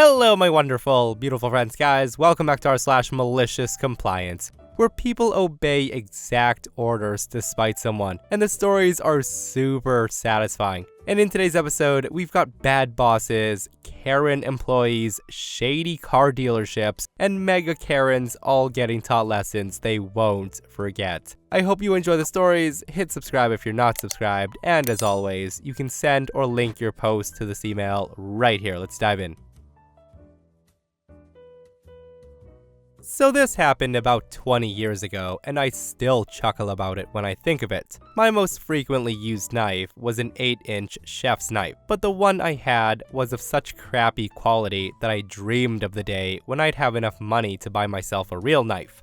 Hello my wonderful, beautiful friends guys, welcome back to r/MaliciousCompliance, where people obey exact orders despite someone, and the stories are super satisfying. And in today's episode, we've got bad bosses, Karen employees, shady car dealerships, and mega Karens all getting taught lessons they won't forget. I hope you enjoy the stories, hit subscribe if you're not subscribed, and as always, you can send or link your post to this email right here. Let's dive in. So this happened about 20 years ago, and I still chuckle about it when I think of it. My most frequently used knife was an 8-inch chef's knife, but the one I had was of such crappy quality that I dreamed of the day when I'd have enough money to buy myself a real knife.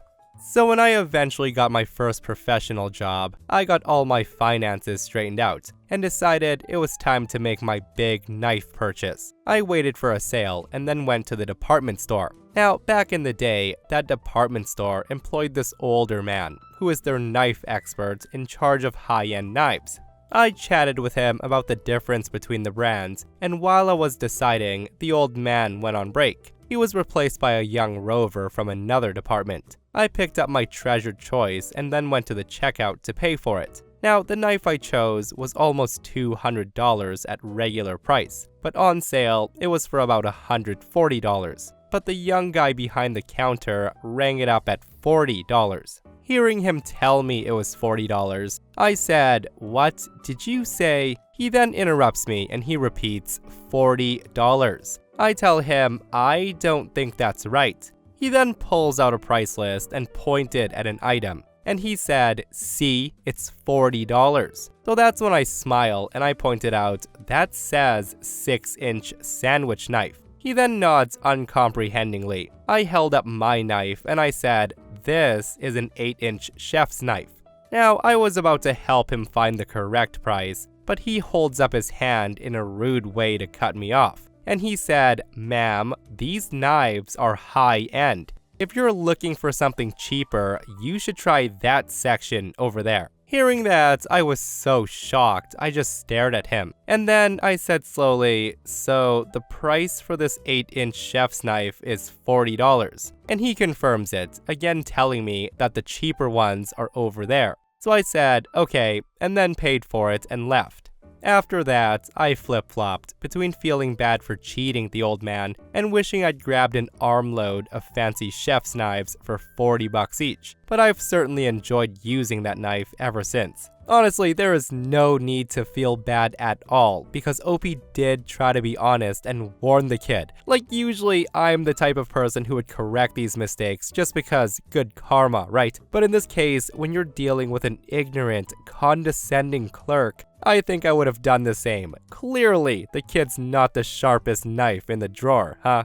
So when I eventually got my first professional job, I got all my finances straightened out, and decided it was time to make my big knife purchase. I waited for a sale and then went to the department store. Now, back in the day, that department store employed this older man, who is their knife expert in charge of high-end knives. I chatted with him about the difference between the brands, and while I was deciding, the old man went on break. He was replaced by a young rover from another department. I picked up my treasured choice and then went to the checkout to pay for it. Now, the knife I chose was almost $200 at regular price, but on sale, it was for about $140. But the young guy behind the counter rang it up at $40. Hearing him tell me it was $40, I said, "What did you say?" He then interrupts me and he repeats, $40. I tell him, "I don't think that's right." He then pulls out a price list and pointed at an item, and he said, "See, it's $40. So that's when I smile and I pointed out, "That says 6-inch sandwich knife." He then nods uncomprehendingly. I held up my knife and I said, "This is an 8-inch chef's knife." Now, I was about to help him find the correct price, but he holds up his hand in a rude way to cut me off. And he said, "Ma'am, these knives are high-end. If you're looking for something cheaper, you should try that section over there." Hearing that, I was so shocked, I just stared at him. And then I said slowly, "So the price for this 8-inch chef's knife is $40. And he confirms it, again telling me that the cheaper ones are over there. So I said, "Okay," and then paid for it and left. After that, I flip-flopped between feeling bad for cheating the old man and wishing I'd grabbed an armload of fancy chef's knives for $40 each, but I've certainly enjoyed using that knife ever since. Honestly, there is no need to feel bad at all, because OP did try to be honest and warn the kid. Like, usually I'm the type of person who would correct these mistakes just because good karma, right? But in this case, when you're dealing with an ignorant, condescending clerk, I think I would have done the same. Clearly, the kid's not the sharpest knife in the drawer, huh?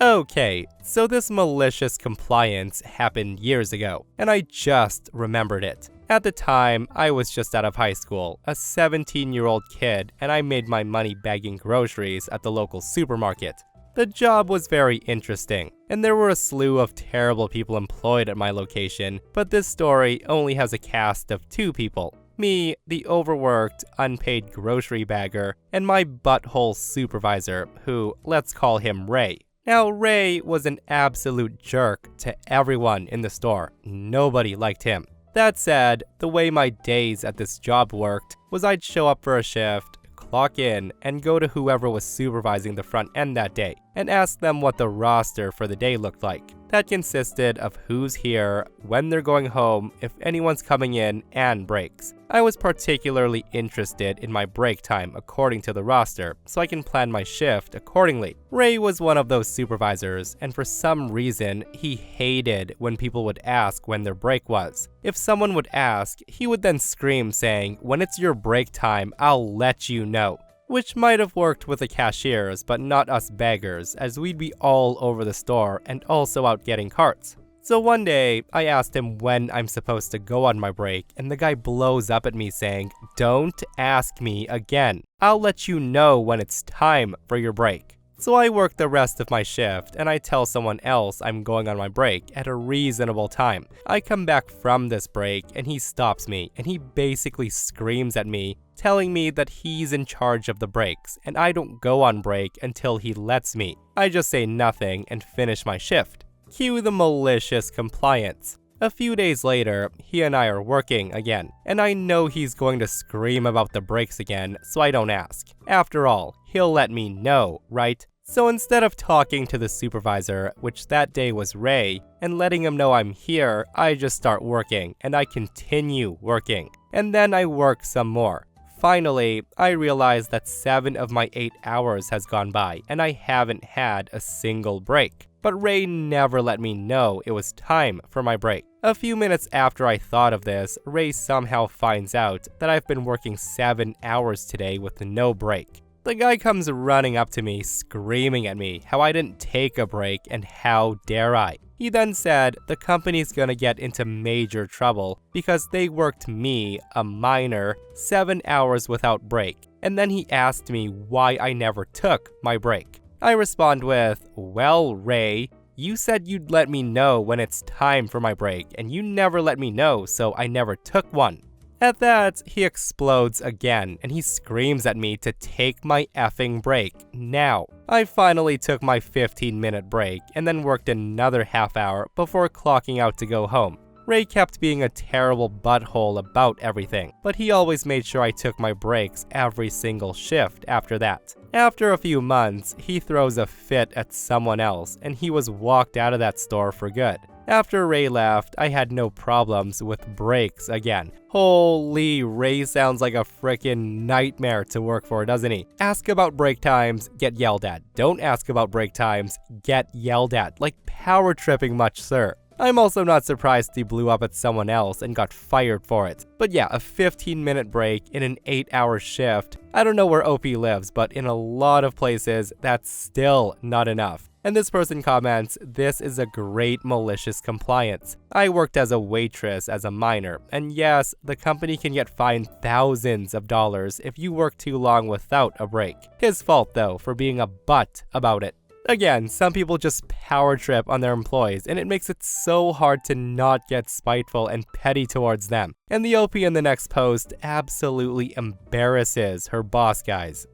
Okay, so this malicious compliance happened years ago, and I just remembered it. At the time, I was just out of high school, a 17-year-old kid, and I made my money bagging groceries at the local supermarket. The job was very interesting, and there were a slew of terrible people employed at my location, but this story only has a cast of 2 people. Me, the overworked, unpaid grocery bagger, and my butthole supervisor, who, let's call him Ray. Now, Ray was an absolute jerk to everyone in the store. Nobody liked him. That said, the way my days at this job worked was I'd show up for a shift, clock in, and go to whoever was supervising the front end that day, and ask them what the roster for the day looked like. That consisted of who's here, when they're going home, if anyone's coming in, and breaks. I was particularly interested in my break time according to the roster, so I can plan my shift accordingly. Ray was one of those supervisors, and for some reason, he hated when people would ask when their break was. If someone would ask, he would then scream saying, "When it's your break time, I'll let you know." Which might have worked with the cashiers, but not us beggars, as we'd be all over the store and also out getting carts. So one day, I asked him when I'm supposed to go on my break, and the guy blows up at me saying, "Don't ask me again. I'll let you know when it's time for your break." So I work the rest of my shift, and I tell someone else I'm going on my break at a reasonable time. I come back from this break, and he stops me, and he basically screams at me, telling me that he's in charge of the breaks, and I don't go on break until he lets me. I just say nothing and finish my shift. Cue the malicious compliance. A few days later, he and I are working again, and I know he's going to scream about the breaks again, so I don't ask. After all, he'll let me know, right? So instead of talking to the supervisor, which that day was Ray, and letting him know I'm here, I just start working, and I continue working. And then I work some more. Finally, I realize that 7 of my 8 hours has gone by, and I haven't had a single break. But Ray never let me know it was time for my break. A few minutes after I thought of this, Ray somehow finds out that I've been working 7 hours today with no break. The guy comes running up to me, screaming at me how I didn't take a break and how dare I. He then said the company's gonna get into major trouble because they worked me, a minor, 7 hours without break, and then he asked me why I never took my break. I respond with, "Well, Ray, you said you'd let me know when it's time for my break, and you never let me know, so I never took one." At that, he explodes again, and he screams at me to take my effing break now. I finally took my 15-minute break, and then worked another half hour before clocking out to go home. Ray kept being a terrible butthole about everything, but he always made sure I took my breaks every single shift after that. After a few months, he throws a fit at someone else, and he was walked out of that store for good. After Ray left, I had no problems with breaks again. Holy, Ray sounds like a frickin' nightmare to work for, doesn't he? Ask about break times, get yelled at. Don't ask about break times, get yelled at. Like power tripping much, sir. I'm also not surprised he blew up at someone else and got fired for it. But yeah, a 15-minute break in an 8-hour shift. I don't know where OP lives, but in a lot of places, that's still not enough. And this person comments, "This is a great malicious compliance. I worked as a waitress as a minor, and yes, the company can get fined thousands of dollars if you work too long without a break. His fault though for being a butt about it." Again, some people just power trip on their employees, and it makes it so hard to not get spiteful and petty towards them. And the OP in the next post absolutely embarrasses her boss guys.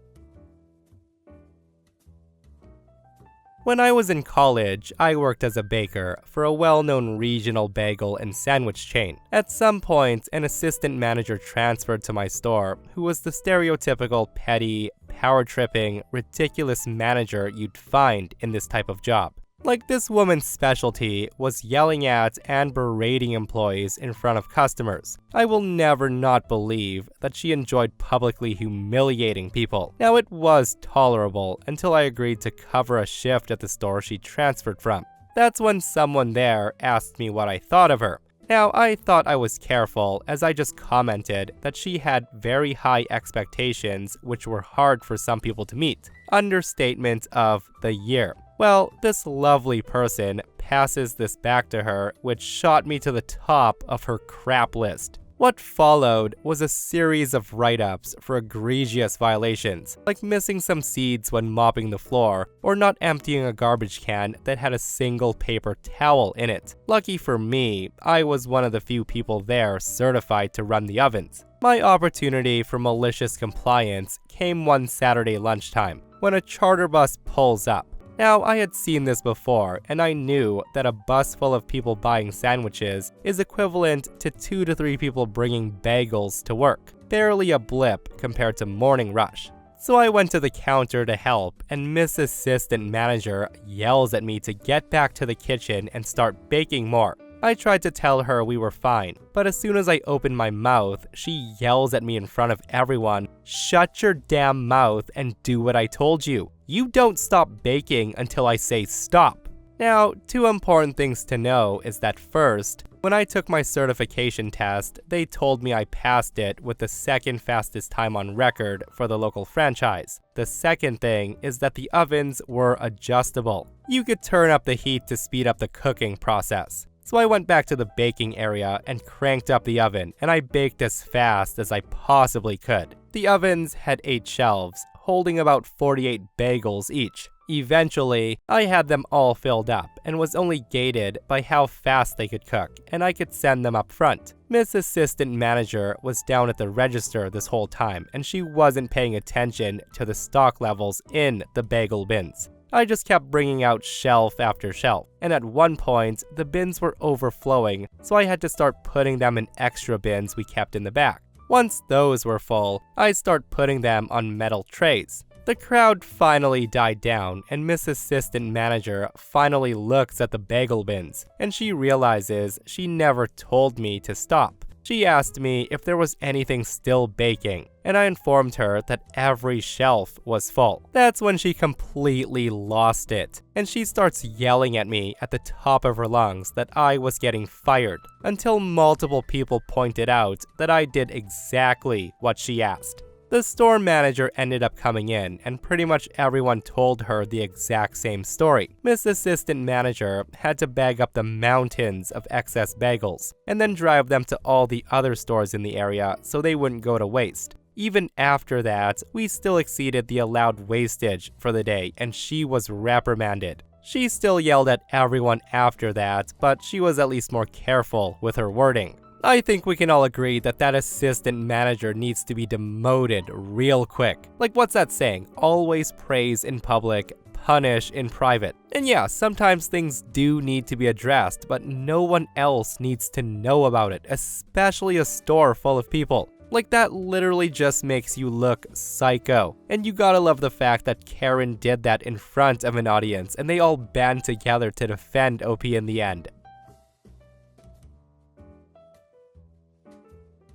When I was in college, I worked as a baker for a well-known regional bagel and sandwich chain. At some point, an assistant manager transferred to my store who was the stereotypical petty, power-tripping, ridiculous manager you'd find in this type of job. Like, this woman's specialty was yelling at and berating employees in front of customers. I will never not believe that she enjoyed publicly humiliating people. Now, it was tolerable until I agreed to cover a shift at the store she transferred from. That's when someone there asked me what I thought of her. Now, I thought I was careful, as I just commented that she had very high expectations which were hard for some people to meet. Understatement of the year. Well, this lovely person passes this back to her, which shot me to the top of her crap list. What followed was a series of write-ups for egregious violations, like missing some seeds when mopping the floor, or not emptying a garbage can that had a single paper towel in it. Lucky for me, I was one of the few people there certified to run the ovens. My opportunity for malicious compliance came one Saturday lunchtime, when a charter bus pulls up. Now, I had seen this before, and I knew that a bus full of people buying sandwiches is equivalent to 2 to 3 people bringing bagels to work. Barely a blip compared to morning rush. So I went to the counter to help, and Miss Assistant Manager yells at me to get back to the kitchen and start baking more. I tried to tell her we were fine, but as soon as I opened my mouth, she yells at me in front of everyone, "Shut your damn mouth and do what I told you. You don't stop baking until I say stop." Now, 2 important things to know is that first, when I took my certification test, they told me I passed it with the 2nd fastest time on record for the local franchise. The second thing is that the ovens were adjustable. You could turn up the heat to speed up the cooking process. So I went back to the baking area and cranked up the oven, and I baked as fast as I possibly could. The ovens had 8 shelves, holding about 48 bagels each. Eventually, I had them all filled up and was only gated by how fast they could cook, and I could send them up front. Miss Assistant Manager was down at the register this whole time, and she wasn't paying attention to the stock levels in the bagel bins. I just kept bringing out shelf after shelf, and at one point, the bins were overflowing, so I had to start putting them in extra bins we kept in the back. Once those were full, I'd start putting them on metal trays. The crowd finally died down, and Miss Assistant Manager finally looks at the bagel bins, and she realizes she never told me to stop. She asked me if there was anything still baking, and I informed her that every shelf was full. That's when she completely lost it, and she starts yelling at me at the top of her lungs that I was getting fired, until multiple people pointed out that I did exactly what she asked. The store manager ended up coming in, and pretty much everyone told her the exact same story. Miss Assistant Manager had to bag up the mountains of excess bagels, and then drive them to all the other stores in the area so they wouldn't go to waste. Even after that, we still exceeded the allowed wastage for the day, and she was reprimanded. She still yelled at everyone after that, but she was at least more careful with her wording. I think we can all agree that that assistant manager needs to be demoted real quick. Like, what's that saying? Always praise in public, punish in private. And yeah, sometimes things do need to be addressed, but no one else needs to know about it, especially a store full of people. Like, that literally just makes you look psycho. And you gotta love the fact that Karen did that in front of an audience, and they all band together to defend OP in the end.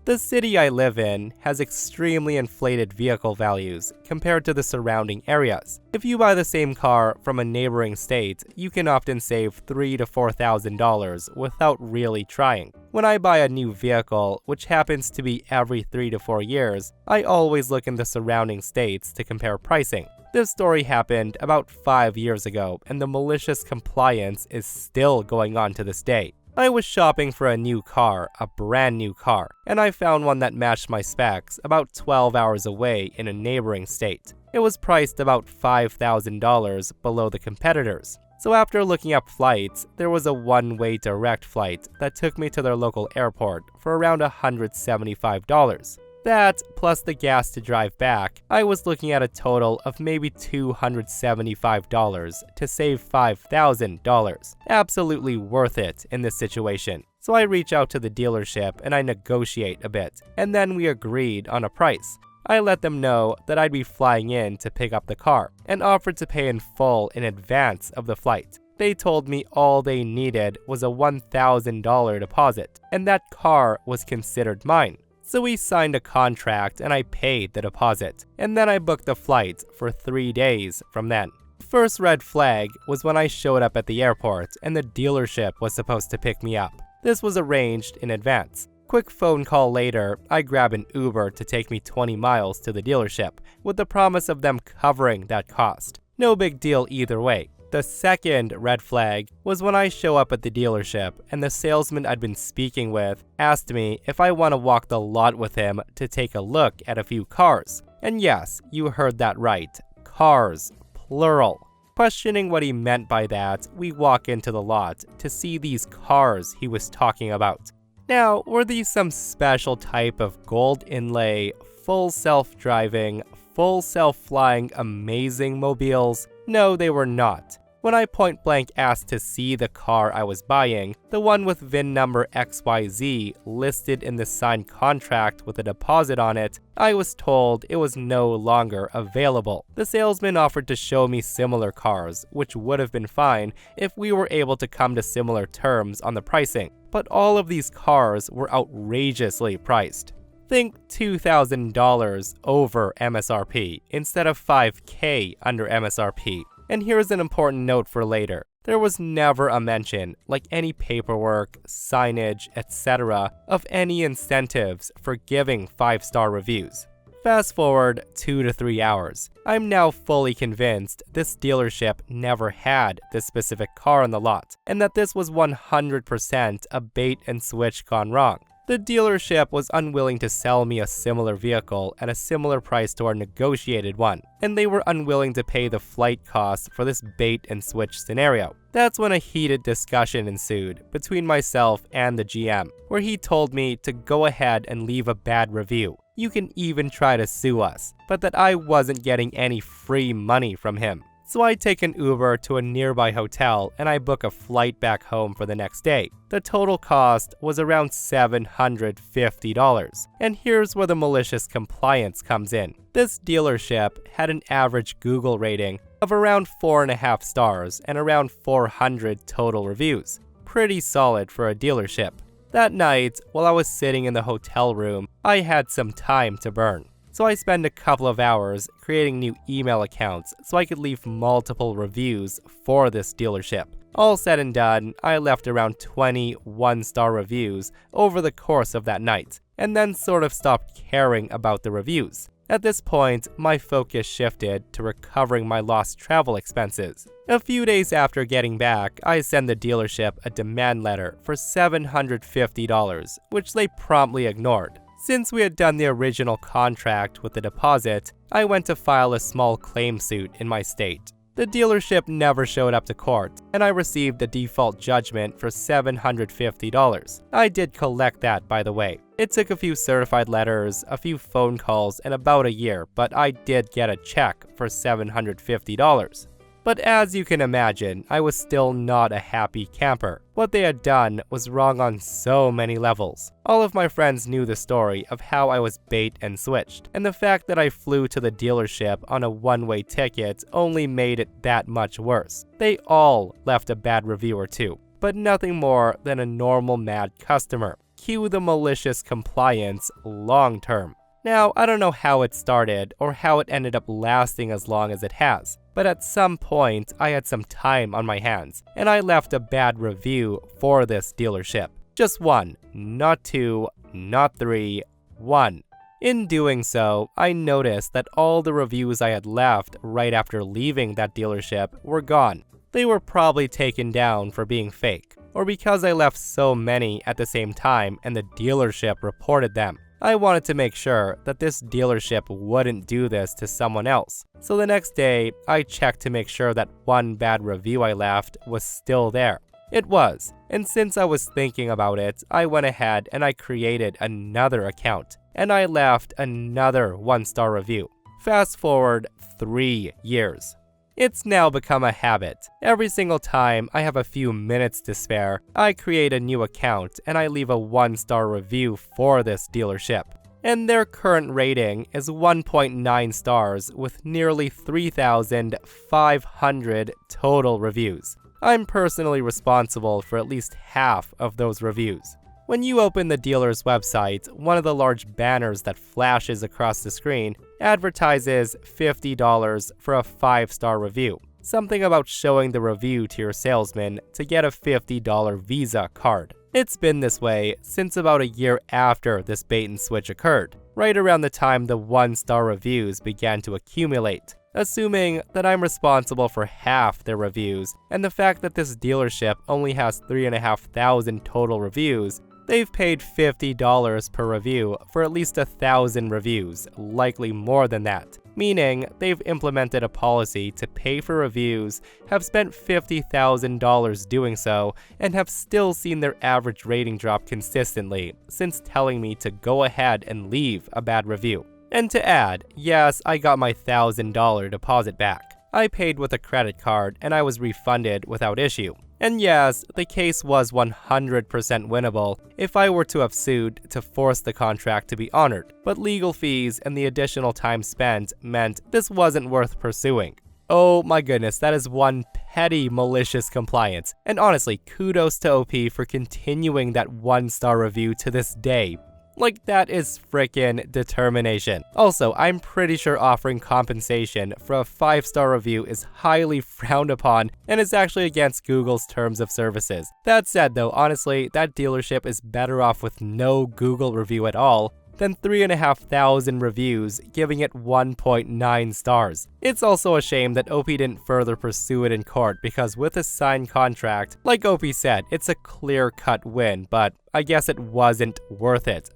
The city I live in has extremely inflated vehicle values compared to the surrounding areas. If you buy the same car from a neighboring state, you can often save $3,000 to $4,000 without really trying. When I buy a new vehicle, which happens to be every 3 to 4 years, I always look in the surrounding states to compare pricing. This story happened about 5 years ago, and the malicious compliance is still going on to this day. I was shopping for a new car, a brand new car, and I found one that matched my specs about 12 hours away in a neighboring state. It was priced about $5,000 below the competitors. So after looking up flights, there was a one-way direct flight that took me to their local airport for around $175. That, plus the gas to drive back, I was looking at a total of maybe $275 to save $5,000. Absolutely worth it in this situation. So I reach out to the dealership and I negotiate a bit, and then we agreed on a price. I let them know that I'd be flying in to pick up the car, and offered to pay in full in advance of the flight. They told me all they needed was a $1,000 deposit, and that car was considered mine. So we signed a contract and I paid the deposit, and then I booked the flight for 3 days from then. First red flag was when I showed up at the airport and the dealership was supposed to pick me up. This was arranged in advance. Quick phone call later, I grab an Uber to take me 20 miles to the dealership, with the promise of them covering that cost. No big deal either way. The second red flag was when I show up at the dealership and the salesman I'd been speaking with asked me if I want to walk the lot with him to take a look at a few cars. And yes, you heard that right. Cars, plural. Questioning what he meant by that, we walk into the lot to see these cars he was talking about. Now, were these some special type of gold inlay, full self-driving, full self-flying amazing mobiles? No, they were not. When I point blank asked to see the car I was buying, the one with VIN number XYZ listed in the signed contract with a deposit on it, I was told it was no longer available. The salesman offered to show me similar cars, which would have been fine if we were able to come to similar terms on the pricing. But all of these cars were outrageously priced. Think $2,000 over MSRP instead of $5,000 under MSRP. And here's an important note for later. There was never a mention, like any paperwork, signage, etc., of any incentives for giving 5-star reviews. Fast forward 2 to 3 hours. I'm now fully convinced this dealership never had this specific car on the lot, and that this was 100% a bait and switch gone wrong. The dealership was unwilling to sell me a similar vehicle at a similar price to our negotiated one, and they were unwilling to pay the flight costs for this bait and switch scenario. That's when a heated discussion ensued between myself and the GM, where he told me to go ahead and leave a bad review. You can even try to sue us, but that I wasn't getting any free money from him. So I take an Uber to a nearby hotel and I book a flight back home for the next day. The total cost was around $750. And here's where the malicious compliance comes in. This dealership had an average Google rating of around 4.5 stars and around 400 total reviews. Pretty solid for a dealership. That night, while I was sitting in the hotel room, I had some time to burn. So I spent a couple of hours creating new email accounts so I could leave multiple reviews for this dealership. All said and done, I left around 20 one-star reviews over the course of that night, and then sort of stopped caring about the reviews. At this point, my focus shifted to recovering my lost travel expenses. A few days after getting back, I sent the dealership a demand letter for $750, which they promptly ignored. Since we had done the original contract with the deposit, I went to file a small claim suit in my state. The dealership never showed up to court, and I received a default judgment for $750. I did collect that, by the way. It took a few certified letters, a few phone calls, and about a year, but I did get a check for $750. But as you can imagine, I was still not a happy camper. What they had done was wrong on so many levels. All of my friends knew the story of how I was bait and switched, and the fact that I flew to the dealership on a one-way ticket only made it that much worse. They all left a bad review or two, but nothing more than a normal mad customer. Cue the malicious compliance long term. Now, I don't know how it started or how it ended up lasting as long as it has, but at some point I had some time on my hands, and I left a bad review for this dealership. Just one, not two, not three, one. In doing so, I noticed that all the reviews I had left right after leaving that dealership were gone. They were probably taken down for being fake, or because I left so many at the same time and the dealership reported them. I wanted to make sure that this dealership wouldn't do this to someone else. So the next day, I checked to make sure that one bad review I left was still there. It was, and since I was thinking about it, I went ahead and I created another account, and I left another one-star review. Fast forward 3 years. It's now become a habit. Every single time I have a few minutes to spare, I create a new account and I leave a one-star review for this dealership. And their current rating is 1.9 stars with nearly 3,500 total reviews. I'm personally responsible for at least half of those reviews. When you open the dealer's website, one of the large banners that flashes across the screen advertises $50 for a 5-star review. Something about showing the review to your salesman to get a $50 Visa card. It's been this way since about a year after this bait and switch occurred, right around the time the 1-star reviews began to accumulate. Assuming that I'm responsible for half their reviews, and the fact that this dealership only has 3,500 total reviews, they've paid $50 per review for at least 1,000 reviews, likely more than that. Meaning, they've implemented a policy to pay for reviews, have spent $50,000 doing so, and have still seen their average rating drop consistently, since telling me to go ahead and leave a bad review. And to add, yes, I got my $1,000 deposit back. I paid with a credit card and I was refunded without issue. And yes, the case was 100% winnable if I were to have sued to force the contract to be honored, but legal fees and the additional time spent meant this wasn't worth pursuing. Oh my goodness, that is one petty malicious compliance. And honestly, kudos to OP for continuing that 1-star review to this day. Like, that is frickin' determination. Also, I'm pretty sure offering compensation for a 5-star review is highly frowned upon and is actually against Google's terms of services. That said though, honestly, that dealership is better off with no Google review at all than 3,500 reviews giving it 1.9 stars. It's also a shame that OP didn't further pursue it in court because with a signed contract, like OP said, it's a clear-cut win, but I guess it wasn't worth it.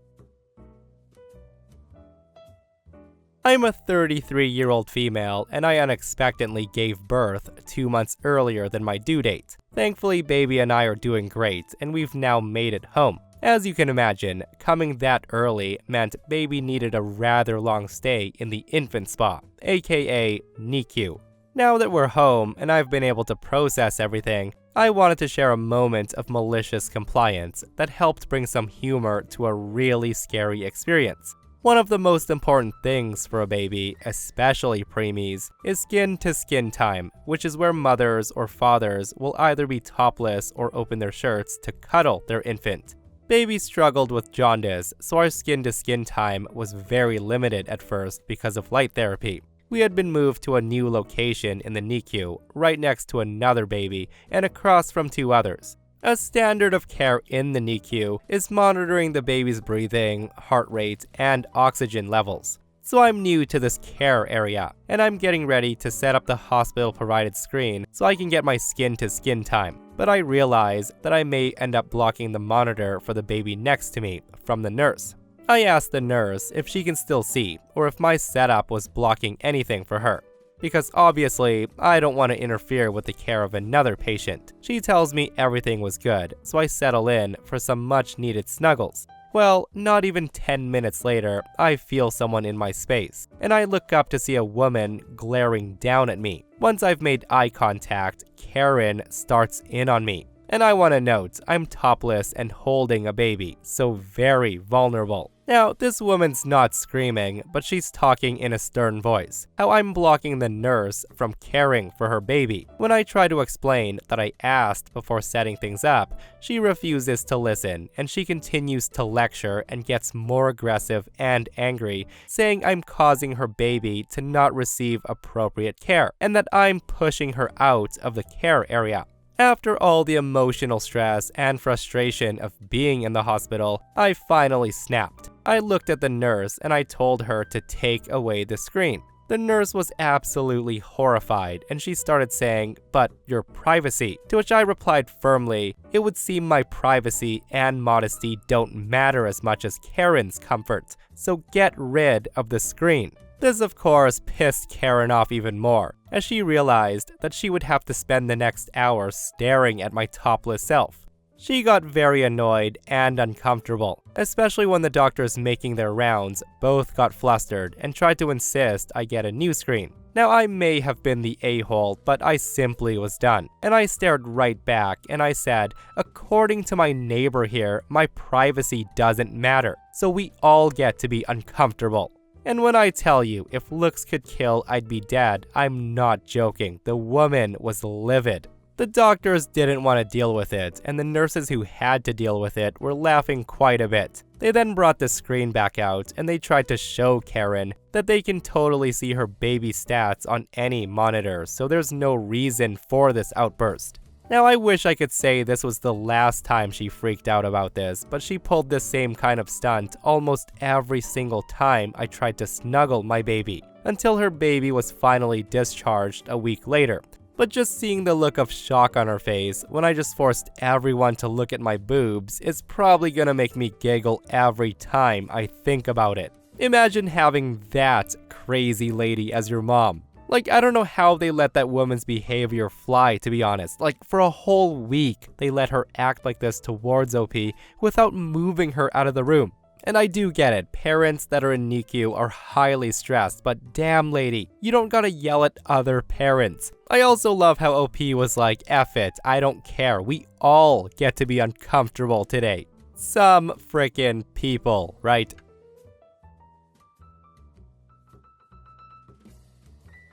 I'm a 33-year-old female, and I unexpectedly gave birth 2 months earlier than my due date. Thankfully, baby and I are doing great, and we've now made it home. As you can imagine, coming that early meant baby needed a rather long stay in the infant spa, aka NICU. Now that we're home and I've been able to process everything, I wanted to share a moment of malicious compliance that helped bring some humor to a really scary experience. One of the most important things for a baby, especially preemies, is skin-to-skin time, which is where mothers or fathers will either be topless or open their shirts to cuddle their infant. Baby struggled with jaundice, so our skin-to-skin time was very limited at first because of light therapy. We had been moved to a new location in the NICU, right next to another baby and across from 2 others. A standard of care in the NICU is monitoring the baby's breathing, heart rate, and oxygen levels. So I'm new to this care area, and I'm getting ready to set up the hospital-provided screen so I can get my skin-to-skin time. But I realize that I may end up blocking the monitor for the baby next to me from the nurse. I asked the nurse if she can still see, or if my setup was blocking anything for her. Because obviously, I don't want to interfere with the care of another patient. She tells me everything was good, so I settle in for some much-needed snuggles. Well, not even 10 minutes later, I feel someone in my space, and I look up to see a woman glaring down at me. Once I've made eye contact, Karen starts in on me. And I want to note, I'm topless and holding a baby, so very vulnerable. Now, this woman's not screaming, but she's talking in a stern voice, how I'm blocking the nurse from caring for her baby. When I try to explain that I asked before setting things up, she refuses to listen, and she continues to lecture and gets more aggressive and angry, saying I'm causing her baby to not receive appropriate care, and that I'm pushing her out of the care area. After all the emotional stress and frustration of being in the hospital, I finally snapped. I looked at the nurse and I told her to take away the screen. The nurse was absolutely horrified and she started saying, "But your privacy," to which I replied firmly, "It would seem my privacy and modesty don't matter as much as Karen's comfort, so get rid of the screen." This, of course, pissed Karen off even more, as she realized that she would have to spend the next hour staring at my topless self. She got very annoyed and uncomfortable, especially when the doctors making their rounds both got flustered and tried to insist I get a new screen. Now, I may have been the a-hole, but I simply was done, and I stared right back and I said, "According to my neighbor here, my privacy doesn't matter, so we all get to be uncomfortable." And when I tell you, if looks could kill, I'd be dead, I'm not joking. The woman was livid. The doctors didn't want to deal with it, and the nurses who had to deal with it were laughing quite a bit. They then brought the screen back out, and they tried to show Karen that they can totally see her baby stats on any monitor, so there's no reason for this outburst. Now, I wish I could say this was the last time she freaked out about this, but she pulled this same kind of stunt almost every single time I tried to snuggle my baby, until her baby was finally discharged a week later. But just seeing the look of shock on her face when I just forced everyone to look at my boobs is probably gonna make me giggle every time I think about it. Imagine having that crazy lady as your mom. Like, I don't know how they let that woman's behavior fly, to be honest. Like, for a whole week, they let her act like this towards OP without moving her out of the room. And I do get it, parents that are in NICU are highly stressed, but damn lady, you don't gotta yell at other parents. I also love how OP was like, "F it, I don't care, we all get to be uncomfortable today." Some frickin' people, right?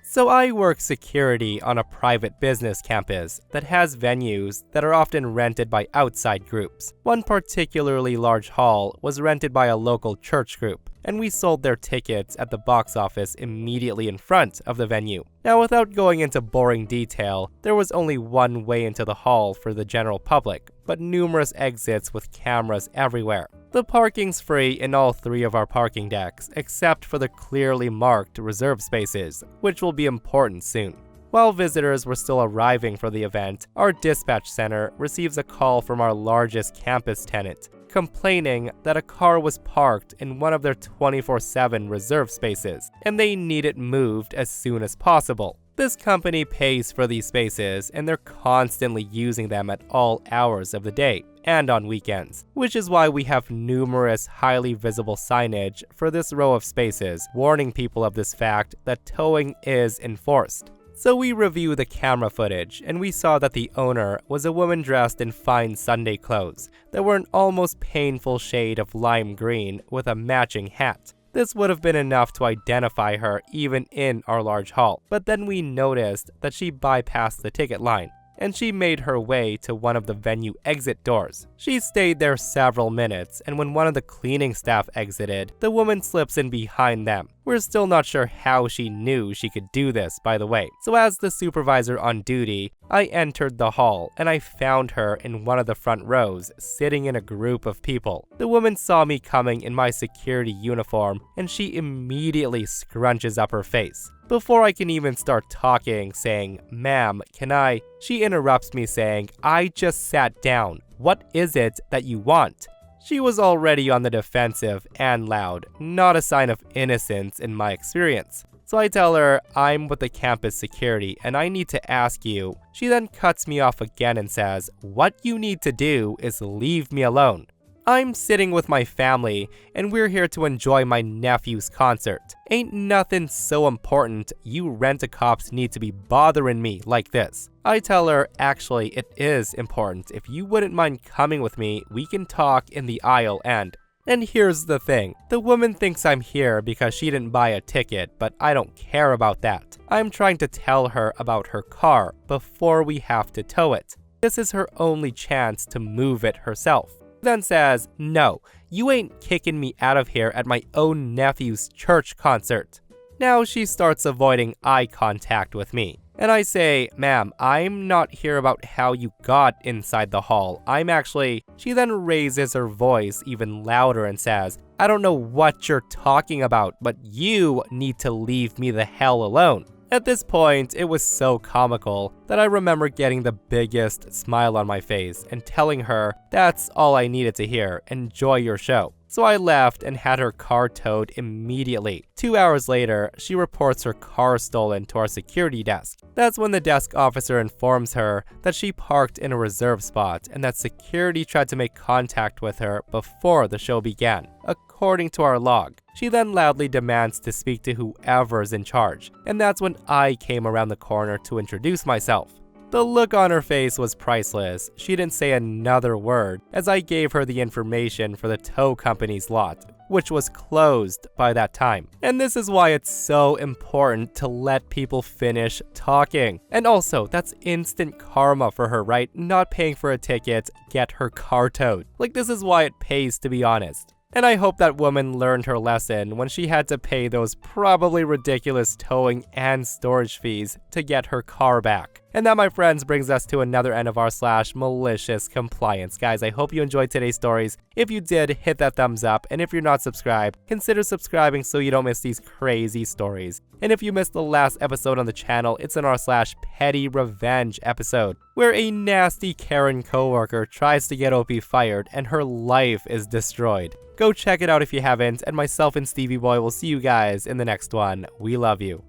So I work security on a private business campus that has venues that are often rented by outside groups. One particularly large hall was rented by a local church group, and we sold their tickets at the box office immediately in front of the venue. Now, without going into boring detail, there was only one way into the hall for the general public, but numerous exits with cameras everywhere. The parking's free in all 3 of our parking decks, except for the clearly marked reserve spaces, which will be important soon. While visitors were still arriving for the event, our dispatch center receives a call from our largest campus tenant, complaining that a car was parked in one of their 24/7 reserve spaces, and they need it moved as soon as possible. This company pays for these spaces, and they're constantly using them at all hours of the day and on weekends, which is why we have numerous highly visible signage for this row of spaces, warning people of this fact that towing is enforced. So we review the camera footage, and we saw that the owner was a woman dressed in fine Sunday clothes that were an almost painful shade of lime green with a matching hat. This would have been enough to identify her even in our large hall, but then we noticed that she bypassed the ticket line, and she made her way to one of the venue exit doors. She stayed there several minutes, and when one of the cleaning staff exited, the woman slips in behind them. We're still not sure how she knew she could do this, by the way. So as the supervisor on duty, I entered the hall, and I found her in one of the front rows, sitting in a group of people. The woman saw me coming in my security uniform, and she immediately scrunches up her face. Before I can even start talking, saying, "Ma'am, can I?" she interrupts me saying, "I just sat down. What is it that you want?" She was already on the defensive and loud, not a sign of innocence in my experience. So I tell her, "I'm with the campus security and I need to ask you." She then cuts me off again and says, "What you need to do is leave me alone. I'm sitting with my family, and we're here to enjoy my nephew's concert. Ain't nothing so important you rent-a-cops need to be bothering me like this." I tell her, "Actually, it is important. If you wouldn't mind coming with me, we can talk in the aisle and..." And here's the thing. The woman thinks I'm here because she didn't buy a ticket, but I don't care about that. I'm trying to tell her about her car before we have to tow it. This is her only chance to move it herself. Then says, "No, you ain't kicking me out of here at my own nephew's church concert." Now she starts avoiding eye contact with me. And I say, "Ma'am, I'm not here about how you got inside the hall. I'm actually..." She then raises her voice even louder and says, "I don't know what you're talking about, but you need to leave me the hell alone." At this point, it was so comical that I remember getting the biggest smile on my face and telling her that's all I needed to hear. Enjoy your show. So I left and had her car towed immediately. 2 hours later, she reports her car stolen to our security desk. That's when the desk officer informs her that she parked in a reserve spot and that security tried to make contact with her before the show began, according to our log. She then loudly demands to speak to whoever's in charge, and that's when I came around the corner to introduce myself. The look on her face was priceless. She didn't say another word as I gave her the information for the tow company's lot, which was closed by that time. And this is why it's so important to let people finish talking. And also, that's instant karma for her, right? Not paying for a ticket, get her car towed. Like, this is why it pays, to be honest. And I hope that woman learned her lesson when she had to pay those probably ridiculous towing and storage fees to get her car back. And that, my friends, brings us to another end of r/malicious compliance. Guys, I hope you enjoyed today's stories. If you did, hit that thumbs up. And if you're not subscribed, consider subscribing so you don't miss these crazy stories. And if you missed the last episode on the channel, it's an r/petty revenge episode, where a nasty Karen coworker tries to get OP fired and her life is destroyed. Go check it out if you haven't, and myself and Stevie Boy will see you guys in the next one. We love you.